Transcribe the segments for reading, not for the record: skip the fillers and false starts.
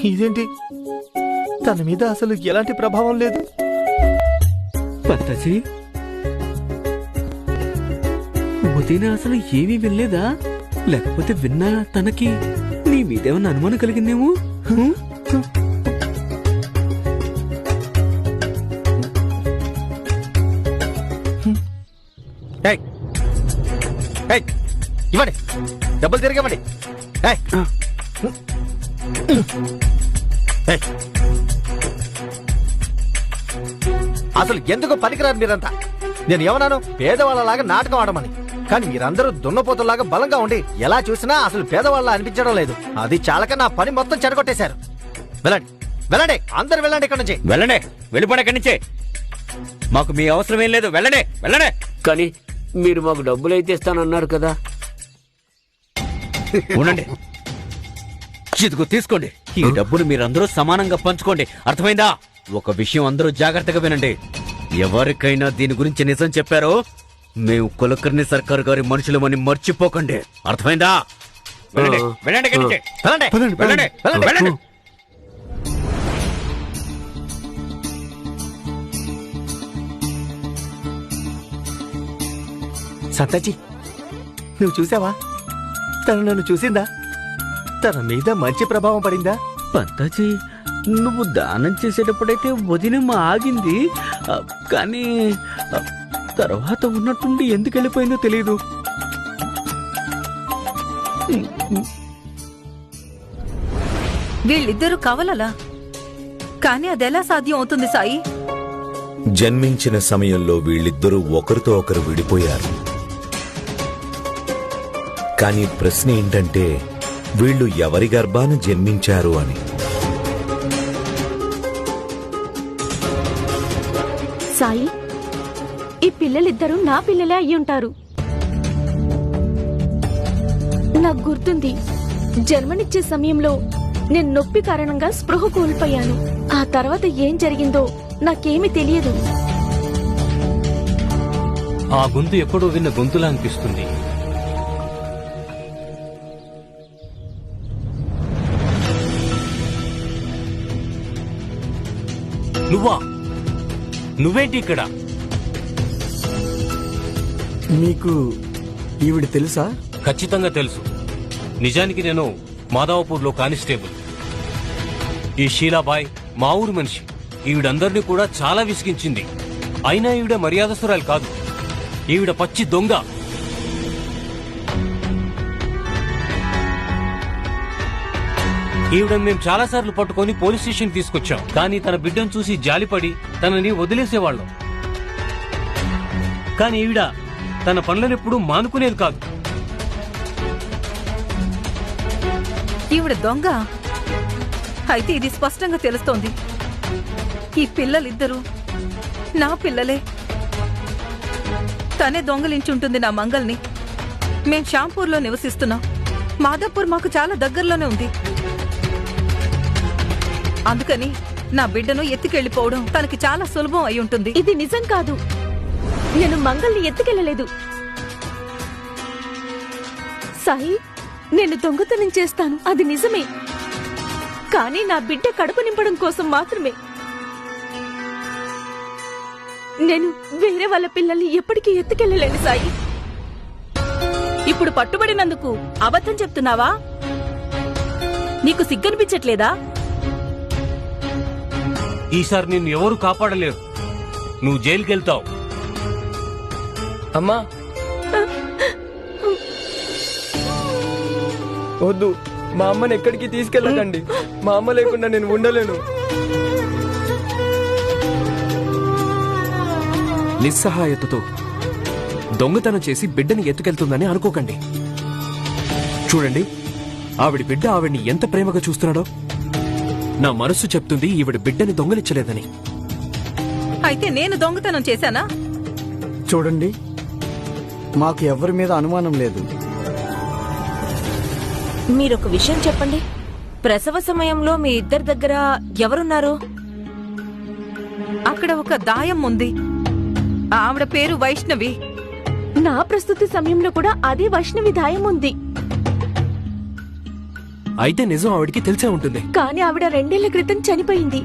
ఇదేంటి, తన మీద అసలు ఎలాంటి ప్రభావం లేదు. పంతాజీ, వదిన అసలు ఏమీ వినలేదా? లేకపోతే విన్నా తనకి నీ మీదేమన్నా అనుమానం కలిగిందేమో. ఇవ్వండి, డబ్బులు తిరిగివ్వండి. అసలు ఎందుకు పనికిరారు మీరంతా? నేను ఏమన్నాను? పేదవాళ్ళలాగా నాటకం ఆడమని. కానీ మీరందరూ దున్నపోతులాగా బలంగా ఉండి ఎలా చూసినా అసలు పేదవాళ్ళ అనిపించడం లేదు. అది చాలక నా పని మొత్తం చెడగొట్టేశారు. వెళ్ళండి, వెళ్ళండి, అందరు వెళ్ళండి ఇక్కడ నుంచి. వెళ్ళండి, వెళ్ళిపోండి ఇక్కడి నుంచి. మాకు మీ అవసరం ఏం లేదు. వెళ్ళండి, వెళ్ళండి. కానీ మీరు మాకు డబ్బులు అయితే ఇస్తానన్నారు కదా. ఉండండి, ఇదిగో తీసుకోండి. ఈ డబ్బులు మీరందరూ సమానంగా పంచుకోండి, అర్థమైందా? ఒక విషయం అందరూ జాగ్రత్తగా వినండి. ఎవరికైనా దీని గురించి నిజం చెప్పారో మేము కులకర్ణి సర్కారు గారి మనుషులమని మర్చిపోకండి, అర్థమైందా? వెళ్ళండి, వెళ్ళండి ఇక్కడి నుంచి. వెళ్ళండి, వెళ్ళండి, వెళ్ళండి, వెళ్ళండి. సంతాజీ, నువ్వు చూసావా? తను నన్ను చూసిందా? తన మీద మంచి ప్రభావం పడిందా? పంతాజీ, నువ్వు దానం చేసేటప్పుడైతే వదినమ్మ ఆగింది, కానీ తర్వాత ఉన్నట్టుండి ఎందుకు వెళ్ళిపోయిందో తెలియదు. వీళ్ళిద్దరూ కవలలా? కానీ అదెలా సాధ్యం అవుతుంది సాయి? జన్మించిన సమయంలో వీళ్ళిద్దరూ ఒకరితో ఒకరు విడిపోయారు. కానీ ప్రశ్న ఏంటంటే వీళ్ళు ఎవరి గర్భాన జన్మించారు అని. సాయి, ఈ పిల్లలిద్దరూ నా పిల్లలే అయ్యుంటారు. నాకు గుర్తుంది, జన్మనిచ్చే సమయంలో నేను నొప్పి కారణంగా స్పృహ కోల్పోయాను. ఆ తర్వాత ఏం జరిగిందో నాకేమీ తెలియదు. ఆ గొంతు ఎక్కడో విన్న గొంతులా అనిపిస్తుంది. నువ్వా? నువ్వేంటి ఇక్కడ? మీకు ఈవిడ తెలుసా? ఖచ్చితంగా తెలుసు. నిజానికి నేను మాధవపూర్లో కానిస్టేబుల్. ఈ షీలాబాయ్ మా ఊరు మనిషి. ఈవిడందరినీ కూడా చాలా విసిగించింది. అయినా ఈవిడ మర్యాదస్తురాలు కాదు. ఈవిడ పచ్చి దొంగ. ఈవిడ మేము చాలాసార్లు పట్టుకొని పోలీస్ స్టేషన్ తీసుకొచ్చాం. కానీ తన బిడ్డను చూసి జాలిపడి తనని వదిలేసేవాళ్ళం. కానీ ఈవిడ తన పనులనెప్పుడు మానుకునేది కాదు. ఈవిడ దొంగ అయితే ఇది స్పష్టంగా తెలుస్తోంది. ఈ పిల్లలిద్దరూ నా పిల్లలే. తనే దొంగలించుంటుంది నా మంగల్ని. మేం షాంపూర్లో నివసిస్తున్నాం. మాధవపూర్ మాకు చాలా దగ్గరలోనే ఉంది. అందుకని నా బిడ్డను ఎత్తుకెళ్లిపోవడం తనకి చాలా సులభం అయి ఉంటుంది. ఇది నిజం కాదు. నేను మంగల్ని ఎత్తుకెళ్ళలేదు. సాయి, నేను దొంగతనం చేస్తాను, అది నిజమే. కానీ నా బిడ్డ కడుపు నింపడం కోసం మాత్రమే. నేను వేరే వాళ్ళ పిల్లల్ని ఎప్పటికీ ఎత్తుకెళ్ళలేను సాయి. ఇప్పుడు పట్టుబడినందుకు అబద్ధం చెప్తున్నావా? నీకు సిగ్గనిపించట్లేదా? ఈసారి నిన్ను ఎవరు కాపాడలేరు. నువ్వు జైలుకెళ్తావు. అమ్మా వద్దు, మా అమ్మని ఎక్కడికి తీసుకెళ్ళకండి. మా అమ్మ లేకుండా నేను ఉండలేను. నిస్సహాయతతో దొంగతనం చేసి బిడ్డని ఎత్తుకెళ్తుందని అనుకోకండి. చూడండి, ఆవిడ బిడ్డ ఆవిడ్ని ఎంత ప్రేమగా చూస్తున్నాడో. నా మనసు చెప్తుంది ఈవిడ బిడ్డని దొంగలించలేదని. అయితే నేను దొంగతనం చేశానా? చూడండి, మాకు ఎవరి మీద అనుమానం లేదు. మీరొక విషయం చెప్పండి. ప్రసవ సమయంలో మీ ఇద్దరి దగ్గర ఎవరున్నారు? అక్కడ ఒక దాయం ఉంది. ఆవిడ పేరు వైష్ణవి. నా ప్రస్తుత సమయంలో కూడా అదే వైష్ణవి దాయం ఉంది. అయితే నిజం ఆవిడికి తెలిసే ఉంటుంది. కానీ ఆవిడ 2 ఏళ్ల క్రితం చనిపోయింది.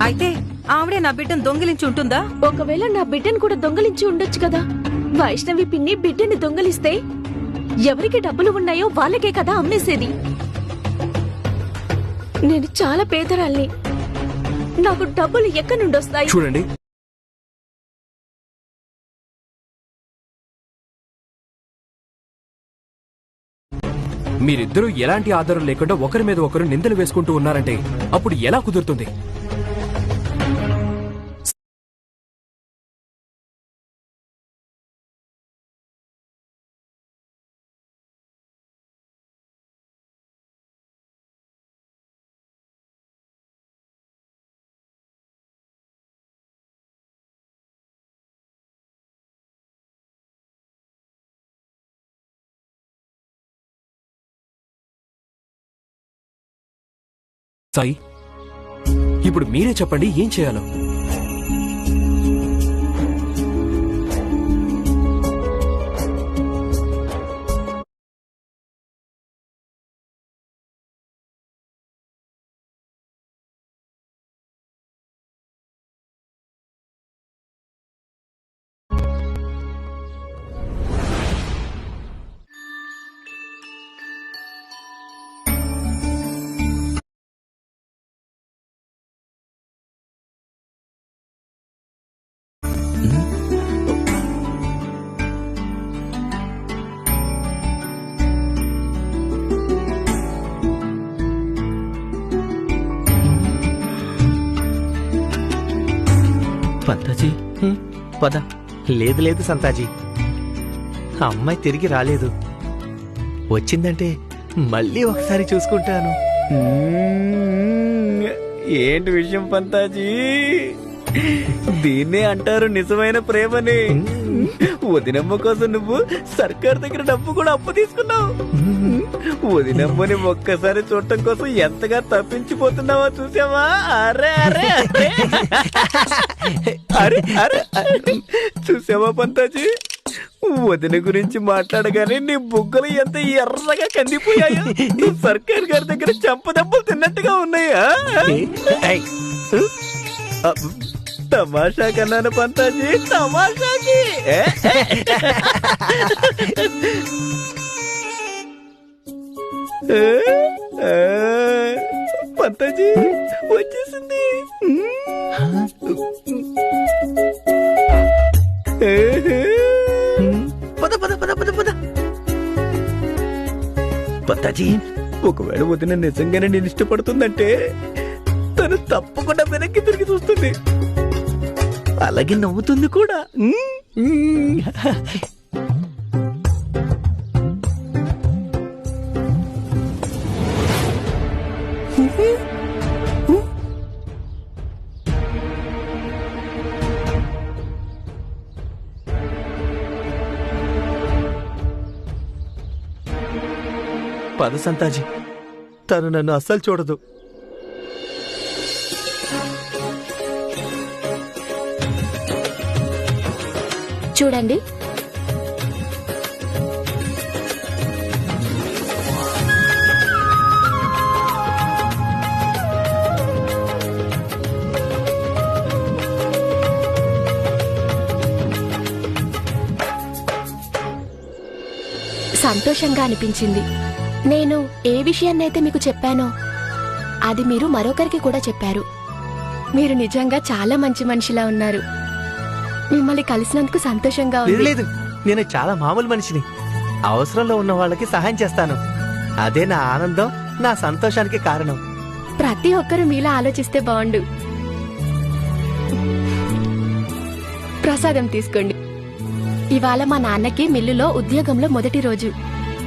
అయితే ఆవిడే నా బిడ్డను దొంగిలించి ఉంటుందా? ఒకవేళ నా బిడ్డను కూడా దొంగలించి ఉండొచ్చు కదా. వైష్ణవి పిన్ని బిడ్డని దొంగలిస్తే ఎవరికి డబ్బులు ఉన్నాయో వాళ్ళకే కదా అమ్మేసేది. నేను చాలా పేదరాల్ని. నాకు డబ్బులు ఎక్కడి నుండి వస్తాయి? చూడండి, మీరిద్దరూ ఎలాంటి ఆధారం లేకుండా ఒకరి మీద ఒకరు నిందలు వేసుకుంటూ ఉన్నారంటే అప్పుడు ఎలా కుదురుతుంది? సాయి, ఇప్పుడు మీరే చెప్పండి ఏం చేయాలో. పంతాజీ పద. లేదు లేదు సంతాజీ, అమ్మాయి తిరిగి రాలేదు. వచ్చిందంటే మళ్ళీ ఒకసారి చూసుకుంటాను. ఏంటి విషయం పంతాజీ? దీన్నే అంటారు నిజమైన ప్రేమని. వదినమ్మ కోసం నువ్వు సర్కార్ దగ్గర డబ్బు కూడా అప్పు తీసుకున్నావు. వదినమ్మని ఒక్కసారి చూడటం కోసం ఎంతగా తప్పించిపోతున్నావో చూసావా? అరే అరే అరే అరే అరే చూసావా పంతాజీ? వదిన గురించి మాట్లాడగానే నీ బుగ్గలు ఎంత ఎర్రగా కందిపోయాయో. నువ్వు సర్కార్ గారి దగ్గర చెంపదెబ్బలు తిన్నట్టుగా ఉన్నాయా? తమాషా కన్నాను పంతాజీ, తమాషాకి. పంతాజీ వచ్చేసింది. పద పద పద పద పద. పంతాజీ, ఒకవేళ వదిన నిజంగానే నేను ఇష్టపడుతుందంటే తను తప్పకుండా వెనక్కి తిరిగి చూస్తుంది, అలాగే నవ్వుతుంది కూడా. పద సంతాజీ, తను నన్ను అస్సలు చూడదు. చూడండి, సంతోషంగా అనిపించింది. నేను ఏ విషయాన్నైతే మీకు చెప్పానో అది మీరు మరొకరికి కూడా చెప్పారు. మీరు నిజంగా చాలా మంచి మనిషిలా ఉన్నారు. మిమ్మల్ని కలిసినందుకు సంతోషంగా ఉంది. లేదు, నేను చాలా మామూలు మనిషిని. అవసరంలో ఉన్న వాళ్ళకి సహాయం చేస్తాను. అదే నా ఆనందం, నా సంతోషానికి కారణం. ప్రతి ఒక్కరూ మీలా ఆలోచిస్తే బాగుండు. ప్రసాదం తీసుకోండి. ఇవాళ మా నాన్నకి మిల్లులో ఉద్యోగంలో మొదటి రోజు.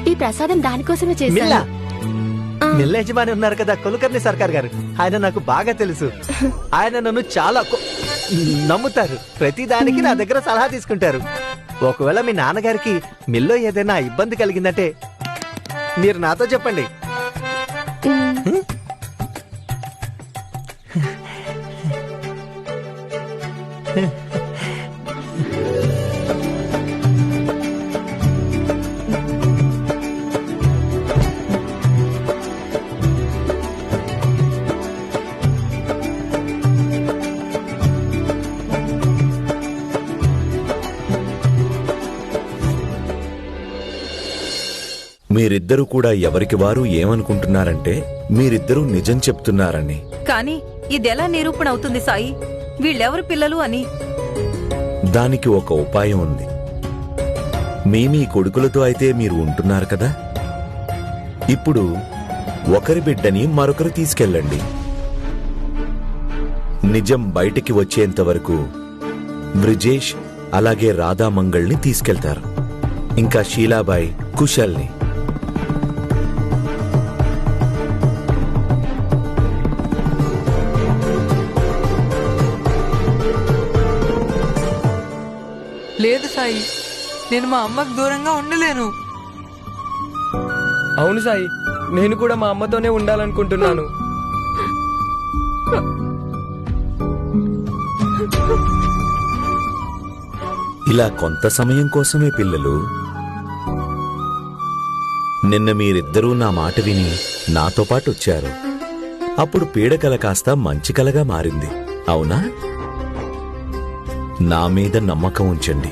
ఈ ప్రసాదం దానికోసమే చేశాను. మిల్ల యజమాని ఉన్నారు కదా, కులకర్ణి సర్కార్ గారు, ఆయన నాకు బాగా తెలుసు. ఆయన నన్ను చాలా నమ్ముతారు. ప్రతి దానికి నా దగ్గర సలహా తీసుకుంటారు. ఒకవేళ మీ నాన్నగారికి మిల్లో ఏదైనా ఇబ్బంది కలిగిందంటే మీరు నాతో చెప్పండి. మీరిద్దరూ కూడా ఎవరికి వారు ఏమనుకుంటున్నారంటే మీరిద్దరూ నిజం చెప్తున్నారని. కానీ ఇదెలా నిరూపణ అవుతుంది సాయి? వీళ్ళెవరు పిల్లలు అని? దానికి ఒక ఉపాయం ఉంది. మీ కొడుకులతో అయితే మీరు ఉంటున్నారు కదా, ఇప్పుడు ఒకరి బిడ్డని మరొకరు తీసుకెళ్ళండి. నిజం బయటికి వచ్చేంత వరకు బ్రిజేష్ అలాగే రాధామంగళ్ని తీసుకెళ్తారు, ఇంకా షీలాబాయి, కుశల్ని. లేదు సాయి, నేను మా అమ్మకు దూరంగా ఉండలేను. అవును సాయి, నేను కూడా మా అమ్మతోనే ఉండాలనుకుంటున్నాను. ఇలా కొంత సమయం కోసమే పిల్లలు. నిన్న మీరిద్దరూ నా మాట విని నాతో పాటు వచ్చారు. అప్పుడు పీడకల కాస్త మంచి కలగా మారింది, అవునా? నా మీద నమ్మకం ఉంచండి.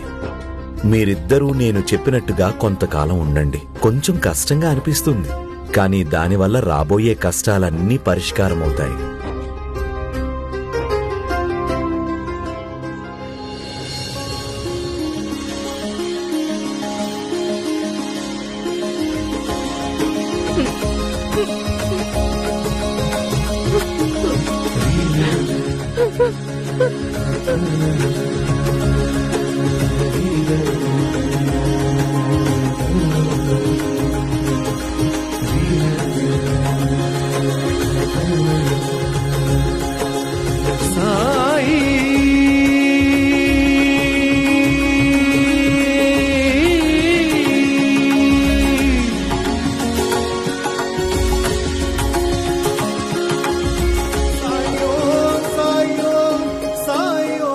మీరిద్దరూ నేను చెప్పినట్టుగా కొంతకాలం ఉండండి. కొంచెం కష్టంగా అనిపిస్తుంది, కానీ దానివల్ల రాబోయే కష్టాలన్నీ పరిష్కారమవుతాయి.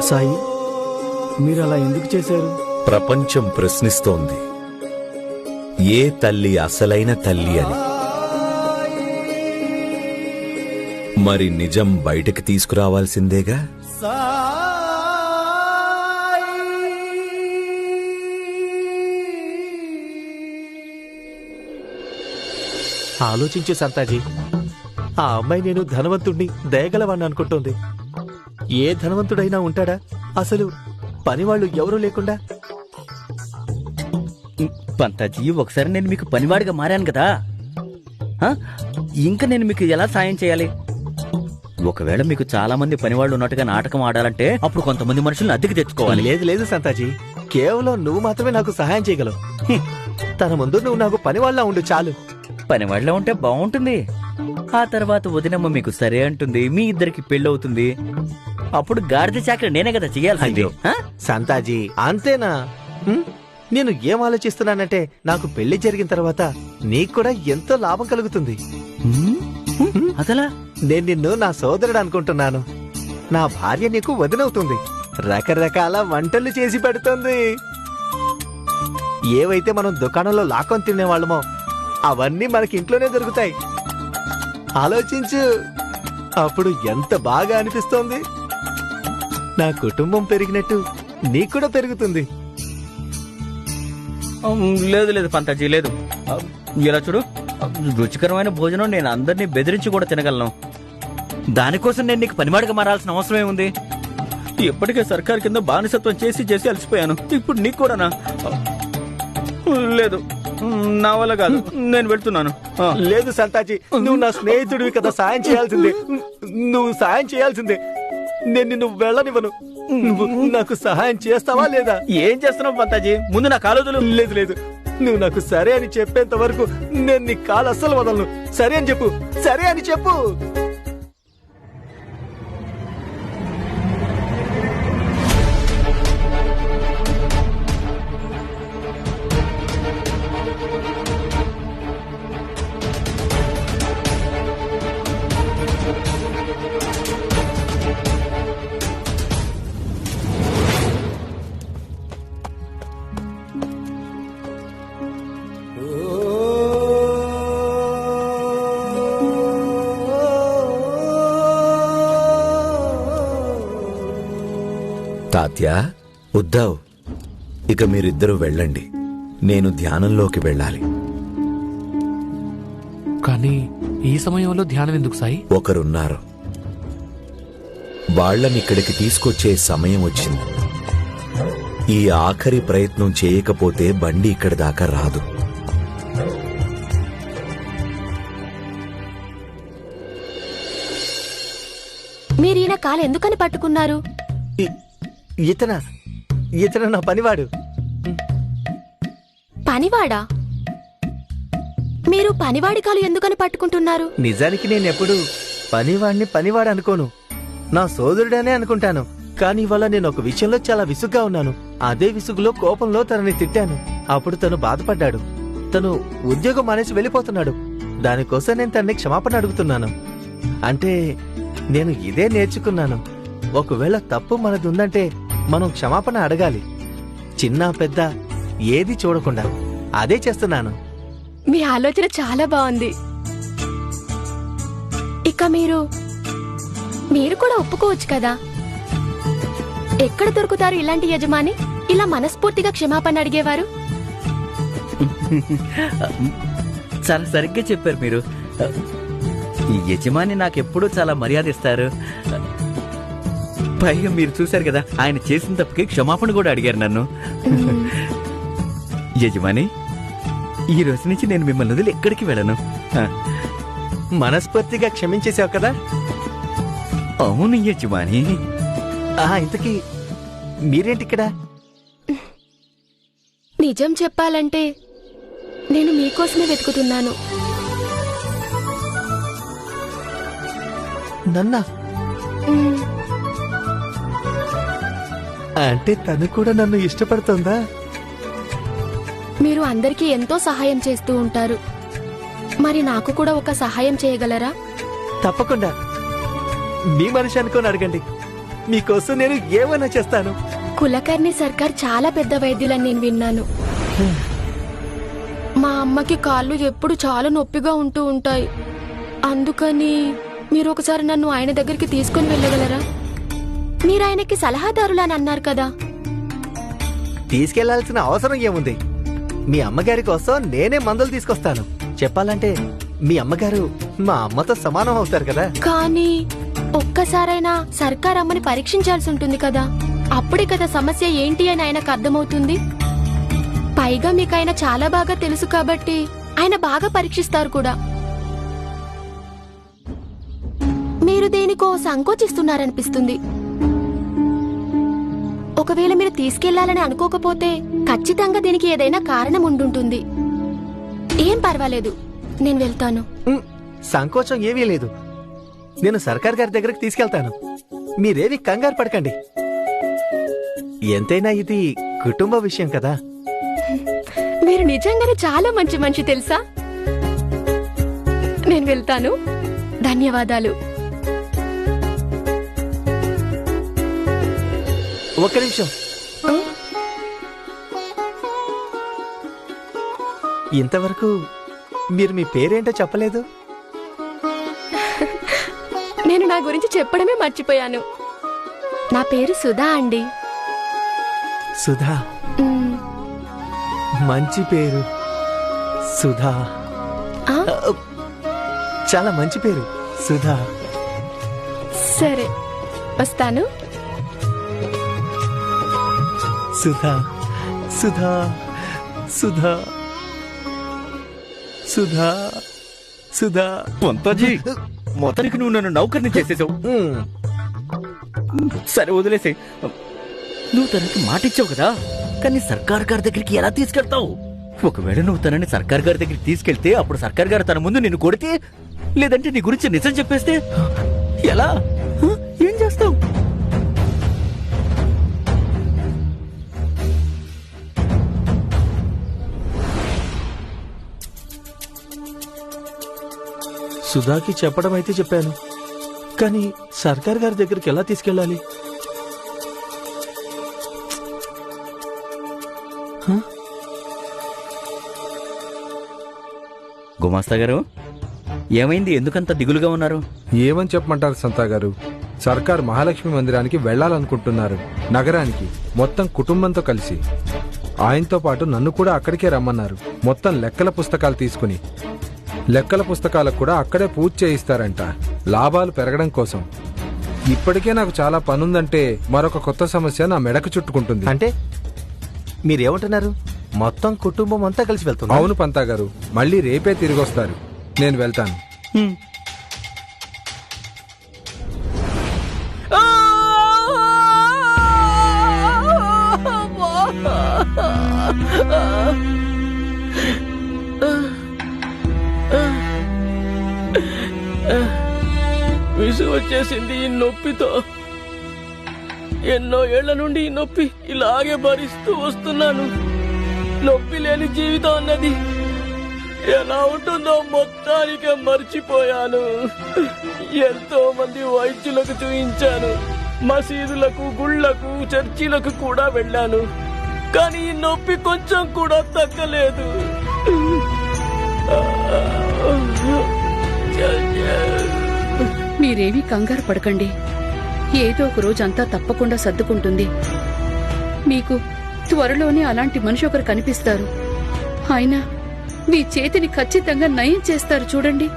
సాయి, మీరు అలా ఎందుకు చేశారు? ప్రపంచం ప్రశ్నిస్తోంది, ఏ తల్లి అసలైన తల్లి అని. మరి నిజం బయటకు తీసుకురావాల్సిందేగా. ఆలోచించు సంతాజీ, ఆ అమ్మాయి నేను ధనవంతుణ్ణి, దయగలవాణ్ణి అనుకుంటోంది. ఏ ధనవంతుడైనా ఉంటాడా అసలు పనివాళ్ళు ఎవరూ లేకుండా? పంతాజీ, ఒకసారి నేను మీకు పనివాడిగా మారాను కదా, ఇంకా నేను మీకు ఎలా సాయం చేయాలి? ఒకవేళ మీకు చాలా మంది పనివాళ్ళు ఉన్నట్టుగా నాటకం ఆడాలంటే అప్పుడు కొంతమంది మనుషులను అద్దెకి తెచ్చుకోవాలి. లేదు లేదు సంతాజీ, కేవలం నువ్వు మాత్రమే నాకు సహాయం చేయగలవు. తన ముందు నువ్వు నాకు పనివాళ్ళ ఉండు చాలు. పనివాళ్ళ ఉంటే బాగుంటుంది. ఆ తర్వాత వదినమ్మ మీకు సరే అంటుంది, మీ ఇద్దరికి పెళ్ళవుతుంది. అప్పుడు గాడిద చాకరీ నేనే కదా చెయ్యాల్సింది. సంతాజీ, అంతేనా? నేను ఏం ఆలోచిస్తున్నానంటే, నాకు పెళ్లి జరిగిన తర్వాత నీకు కూడా ఎంతో లాభం కలుగుతుంది. అసలా నేను నిన్ను నా సోదరుడు అనుకుంటున్నాను. నా భార్య నీకు వదినవుతుంది, రకరకాల వంటలు చేసి పెడుతుంది. ఏవైతే మనం దుకాణంలో లాక్కొని తినేవాళ్ళమో అవన్నీ మనకి ఇంట్లోనే దొరుకుతాయి. ఆలోచించు, అప్పుడు ఎంత బాగా అనిపిస్తోంది. నా కుటుంబం పెరిగినట్టు నీకు కూడా పెరుగుతుంది. లేదు లేదు పంతాజీ, లేదు. ఇలా చూడు, రుచికరమైన భోజనం నేను అందరినీ బెదిరించి కూడా తినగలను. దానికోసం నేను నీకు పనివాడిగా మారాల్సిన అవసరమే ఉంది? ఇప్పటికే సర్కారు కింద బానిసత్వం చేసి చేసి అలసిపోయాను. ఇప్పుడు నీకు కూడానా? లేదు, నా వల్ల కాదు, నేను వెళ్తున్నాను. లేదు సంతాజీ, నువ్వు నా స్నేహితుడివి కదా, సాయం చేయాల్సిందే. నువ్వు సాయం చేయాల్సిందే. నేను నిన్ను వెళ్ళనివ్వను. నువ్వు నాకు సహాయం చేస్తావా లేదా? ఏం చేస్తున్నావు పంతాజీ? ముందు నా కాలు. లేదు లేదు, నువ్వు నాకు సరే అని చెప్పేంత వరకు నేను నీ కాలు అస్సలు వదలను. సరే అని చెప్పు, సరే అని చెప్పు. తాత్యా, ఉద్దావ్, ఇక మీరిద్దరూ వెళ్ళండి. నేను ధ్యానంలోకి వెళ్ళాలి. కానీ ఈ సమయంలో ధ్యానం ఎందుకు సాయి? ఒకరున్నారు. వాళ్ళని ఇక్కడికి తీసుకొచ్చే సమయం వచ్చింది. ఈ ఆఖరి ప్రయత్నం చేయకపోతే బండి ఇక్కడి దాకా రాదు. మీరీయన కాలు ఎందుకని పట్టుకున్నారు? ఇతన నా పనివాడు. పనివాడా? మీరు పనివాడి కాలు ఎందుకని పట్టుకుంటున్నారు? నిజానికి నేనెప్పుడు పనివాడు అనుకోను, నా సోదరుడనే అనుకుంటాను. కానీ ఇవాళ నేను ఒక విషయంలో చాలా విసుగ్గా ఉన్నాను. అదే విసుగులో కోపంలో తనని తిట్టాను. అప్పుడు తను బాధపడ్డాడు. తను ఉద్యోగం మానేసి వెళ్ళిపోతున్నాడు. దానికోసం నేను తనని క్షమాపణ అడుగుతున్నాను. అంటే నేను ఇదే నేర్చుకున్నాను, ఒకవేళ తప్పు మనది ఉందంటే మనం క్షమాపణ అడగాలి. చిన్న పెద్ద ఏది చూడకుండా అదే చేస్తున్నాను. మీ ఆలోచన చాలా బాగుంది. ఇక మీరు కూడా ఒప్పుకోవచ్చు కదా. ఎక్కడ దొరుకుతారు ఇలాంటి యజమాని, ఇలా మనస్ఫూర్తిగా క్షమాపణ అడిగేవారు? చాలా సరిగ్గా చెప్పారు మీరు. ఈ యజమాని నాకెప్పుడూ చాలా మర్యాద ఇస్తారు. పైగా మీరు చూశారు కదా, ఆయన చేసిన తప్పుకి క్షమాపణ కూడా అడిగారు నన్ను. యజమాని, ఈ రోజు నుంచి నేను మిమ్మల్ని వదిలి ఎక్కడికి వెళ్ళను. మనస్ఫూర్తిగా క్షమించేసావు కదా? అవును యజమాని. ఇంతకీ మీరేంటిక్కడ? నిజం చెప్పాలంటే నేను మీకోసమే వెతుకుతున్నాను. నన్నా? అంటే తను కూడా నన్ను ఇష్టపడుతుందా? మీరు అందరికీ ఎంతో సహాయం చేస్తూ ఉంటారు. మరి నాకు కూడా ఒక సహాయం చేయగలరా? తప్పకుండా. మీ మనిషి అనుకోని అడగండి, మీకోసం నేను ఏమైనా చేస్తాను. కులకర్ణి సర్కార్ చాలా పెద్ద వైద్యులని నేను విన్నాను. మా అమ్మకి కాళ్ళు ఎప్పుడు చాలా నొప్పిగా ఉంటూ ఉంటాయి. అందుకని మీరు ఒకసారి నన్ను ఆయన దగ్గరికి తీసుకుని వెళ్ళగలరా? మీరు ఆయనకి సలహాదారులని అన్నారు కదా. తీసుకెళ్లాల్సిన అవసరం ఏముంది? మీ అమ్మగారి కోసం నేనే మందులు తీసుకొస్తాను. చెప్పాలంటే మీ అమ్మగారు మా అమ్మతో సమానం అవుతారు కదా. కానీ ఒక్కసారైనా సర్కార్ అమ్మని పరీక్షించాల్సి ఉంటుంది కదా. అప్పుడే కదా సమస్య ఏంటి అని ఆయనకు అర్థమవుతుంది. పైగా మీకు ఆయన చాలా బాగా తెలుసు కాబట్టి ఆయన బాగా పరీక్షిస్తారు కూడా. మీరు దేనికో సంకోచిస్తున్నారనిపిస్తుంది. ఒకవేళ మీరు తీసుకెళ్లాలని అనుకోకపోతే ఖచ్చితంగా దీనికి ఏదైనా కారణం ఉండుంటుంది. ఏం పర్వాలేదు, నేను వెళ్తాను. సంకోచం ఏమీ లేదు. నేను సర్కార్ గారి దగ్గరకు తీసుకెళ్తాను. మీరేవి కంగారు పడకండి. ఎంతైనా ఇది కుటుంబ విషయం కదా. మీరు నిజంగానే చాలా మంచి మనిషి తెలుసా. నేను వెళ్తాను. ధన్యవాదాలు. ఒక్క నిమిషం. ఇంతవరకు మీరు మీ పేరేంటో చెప్పలేదు. నేను నా గురించి చెప్పడమే మర్చిపోయాను. నా పేరు సుధా అండి. సుధా? మంచి పేరు. సుధా చాలా మంచి పేరు. సుధా. సరే, వస్తాను. సుధా, సుధా, సుధా, సుధా, సుధా. పంతాజీ, మొత్తానికి నువ్వు నన్ను నౌకర్ని చేసేసావు. సరే వదిలేసే. నువ్వు తనకి మాటిచ్చావు కదా, కానీ సర్కార్ గారి దగ్గరికి ఎలా తీసుకెళ్తావు? ఒకవేళ నువ్వు తనని సర్కార్ గారి దగ్గరికి తీసుకెళ్తే అప్పుడు సర్కార్ గారు తన ముందు నిన్ను కొడితే, లేదంటే నీ గురించి నిజం చెప్పేస్తే ఎలా? ఏం చేస్తావు? సుధాకి చెప్పడం అయితే చెప్పాను, కానీ సర్కార్ గారి దగ్గరికి ఎలా తీసుకెళ్ళాలి? గుమాస్తా గారు, ఏమైంది? ఎందుకంత దిగులుగా ఉన్నారు? ఏమని చెప్పమంటారు సంతా గారు? సర్కార్ మహాలక్ష్మి మందిరానికి వెళ్లాలనుకుంటున్నారు. నగరానికి మొత్తం కుటుంబంతో కలిసి. ఆయనతో పాటు నన్ను కూడా అక్కడికే రమ్మన్నారు, మొత్తం లెక్కల పుస్తకాలు తీసుకుని. లెక్కల పుస్తకాలకు కూడా అక్కడే పూజ చేయిస్తారంట, లాభాలు పెరగడం కోసం. ఇప్పటికే నాకు చాలా పనుందంటే మరొక కొత్త సమస్య నా మెడకు చుట్టుకుంటుంది. అంటే మీరేమంటున్నారు? మొత్తం కుటుంబం అంతా కలిసి వెళ్తున్నారు? అవును పంతా గారు, మళ్ళీ రేపే తిరిగొస్తారు. నేను వెళ్తాను. విసుగు వచ్చేసింది ఈ నొప్పితో. ఎన్నో ఏళ్ల నుండి ఈ నొప్పి ఇలాగే భరిస్తూ వస్తున్నాను. నొప్పి లేని జీవితం అన్నది ఎలా ఉంటుందో మొత్తానికే మర్చిపోయాను. ఎంతో మంది వైద్యులకు చూయించాను, మసీదులకు, గుళ్లకు, చర్చిలకు కూడా వెళ్ళాను. కానీ ఈ నొప్పి కొంచెం కూడా తగ్గలేదు. మీరేమీ కంగారు పడకండి. ఏదో ఒక రోజు అంతా తప్పకుండా సర్దుకుంటుంది. మీకు త్వరలోనే అలాంటి మనిషి ఒకరు కనిపిస్తారు. ఆయన మీ చేతిని ఖచ్చితంగా నయం చేస్తారు. చూడండి.